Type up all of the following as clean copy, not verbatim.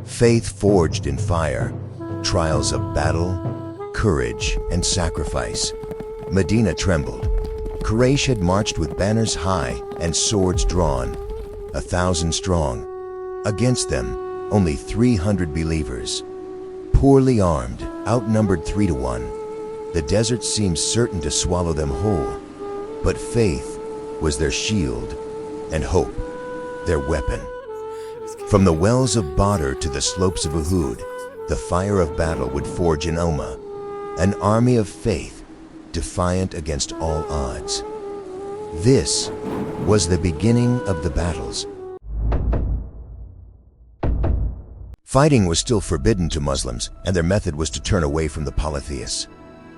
Faith forged in fire, trials of battle, courage, and sacrifice. Medina trembled. Quraysh had marched with banners high and swords drawn, 1,000 strong. Against them, only 300 believers. Poorly armed, outnumbered 3 to 1. The desert seemed certain to swallow them whole. But faith was their shield, and hope their weapon. From the wells of Badr to the slopes of Uhud, the fire of battle would forge an Ummah, an army of faith, defiant against all odds. This was the beginning of the battles. Fighting was still forbidden to Muslims, and their method was to turn away from the polytheists.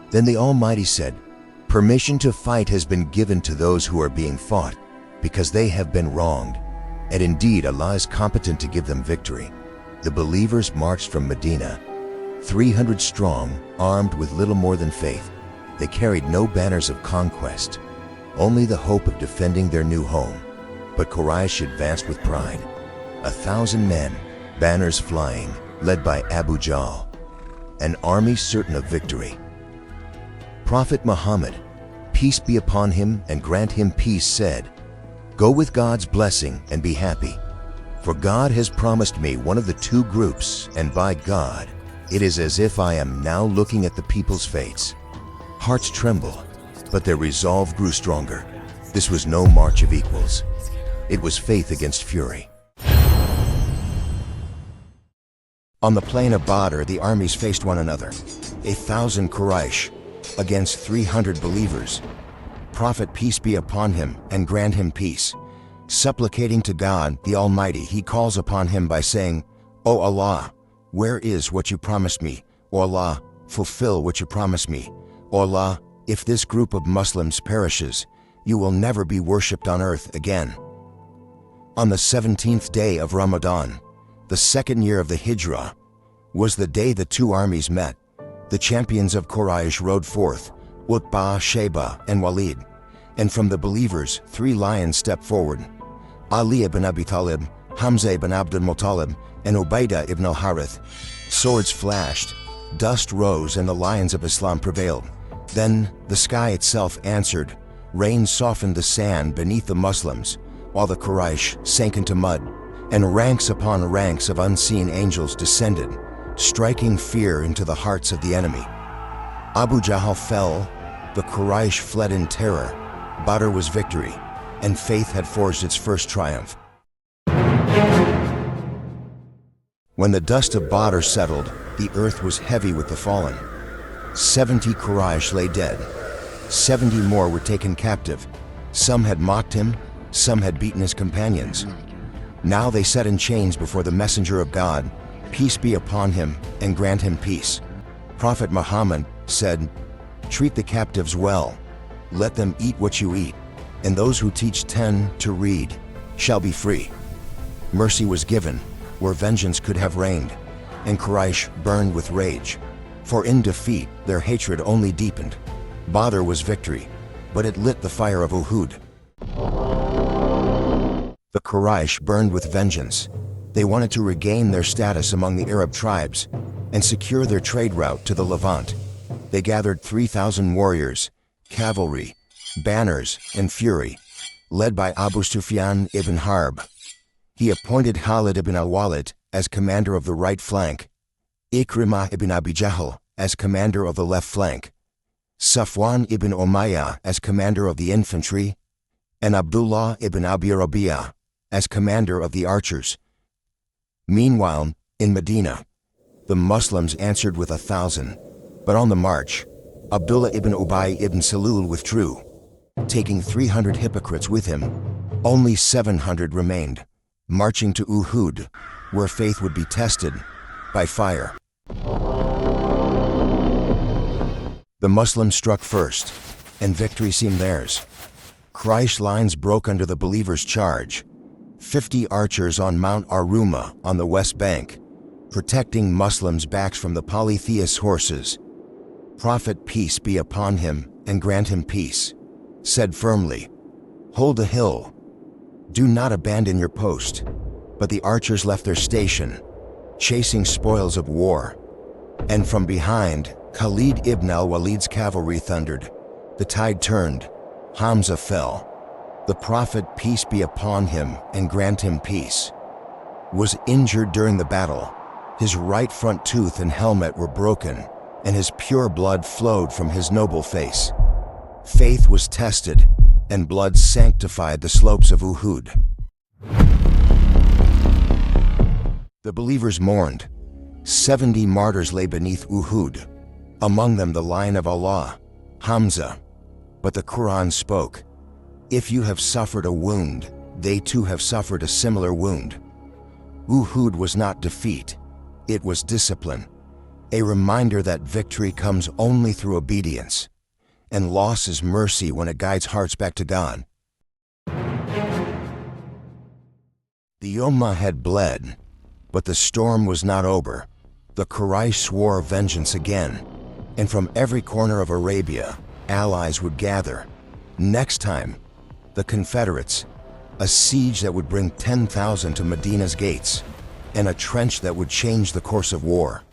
Then the Almighty said, "Permission to fight has been given to those who are being fought, because they have been wronged. And indeed, Allah is competent to give them victory." The believers marched from Medina, 300 strong, armed with little more than faith. They carried no banners of conquest, only the hope of defending their new home. But Quraysh advanced with pride. 1,000 men, banners flying, led by Abu Jahl, an army certain of victory. Prophet Muhammad, peace be upon him and grant him peace, said, "Go with God's blessing and be happy. For God has promised me one of the 2 groups, and by God, it is as if I am now looking at the people's fates." Hearts tremble, but their resolve grew stronger. This was no march of equals. It was faith against fury. On the plain of Badr, the armies faced one another. 1,000 Quraysh against 300 believers. Prophet, peace be upon him and grant him peace, supplicating to God the Almighty, he calls upon him by saying, "O Allah, where is what you promised me? O Allah, fulfill what you promised me. O Allah, if this group of Muslims perishes, you will never be worshipped on earth again." On the 17th day of Ramadan, the 2nd year of the Hijrah, was the day the 2 armies met. The champions of Quraysh rode forth, Utbah, Shayba, and Walid. And from the believers, 3 lions stepped forward: Ali ibn Abi Talib, Hamza ibn al-Muttalib, and Ubaidah ibn al-Harith. Swords flashed, dust rose, and the lions of Islam prevailed. Then the sky itself answered. Rain softened the sand beneath the Muslims, while the Quraysh sank into mud, and ranks upon ranks of unseen angels descended, striking fear into the hearts of the enemy. Abu Jahl fell, the Quraysh fled in terror. Badr was victory, and faith had forged its first triumph. When the dust of Badr settled, the earth was heavy with the fallen. 70 Quraysh lay dead. 70 more were taken captive. Some had mocked him, some had beaten his companions. Now they sat in chains before the messenger of God, peace be upon him and grant him peace. Prophet Muhammad said, "Treat the captives well. Let them eat what you eat, and those who teach 10 to read shall be free." Mercy was given where vengeance could have reigned, and Quraysh burned with rage. For in defeat, their hatred only deepened. Badr was victory, but it lit the fire of Uhud. The Quraysh burned with vengeance. They wanted to regain their status among the Arab tribes and secure their trade route to the Levant. They gathered 3,000 warriors, cavalry, banners, and fury, led by Abu Sufyan ibn Harb. He appointed Khalid ibn al-Walid as commander of the right flank, Ikrimah ibn Abi Jahl as commander of the left flank, Safwan ibn Umayyah as commander of the infantry, and Abdullah ibn Abi Rabi'ah as commander of the archers. Meanwhile, in Medina, the Muslims answered with 1,000, but on the march, Abdullah ibn Ubay ibn Salul withdrew, taking 300 hypocrites with him. Only 700 remained, marching to Uhud, where faith would be tested by fire. The Muslims struck first, and victory seemed theirs. Quraysh lines broke under the believers' charge. 50 archers on Mount Aruma on the west bank, protecting Muslims' backs from the polytheist horses. Prophet, peace be upon him and grant him peace, said firmly, "Hold the hill. Do not abandon your post." But the archers left their station. chasing spoils of war. And from behind, Khalid ibn al-Walid's cavalry thundered. The tide turned. Hamza fell. The Prophet, peace be upon him and grant him peace, was injured during the battle. His right front tooth and helmet were broken, and his pure blood flowed from his noble face. Faith was tested, and blood sanctified the slopes of Uhud. The believers mourned. 70 martyrs lay beneath Uhud, among them the Lion of Allah, Hamza. But the Qur'an spoke, "If you have suffered a wound, they too have suffered a similar wound." Uhud was not defeat, it was discipline, a reminder that victory comes only through obedience, and loss is mercy when it guides hearts back to God. The Ummah had bled, but the storm was not over. The Quraysh swore vengeance again, and from every corner of Arabia, allies would gather. Next time, the Confederates, a siege that would bring 10,000 to Medina's gates, and a trench that would change the course of war.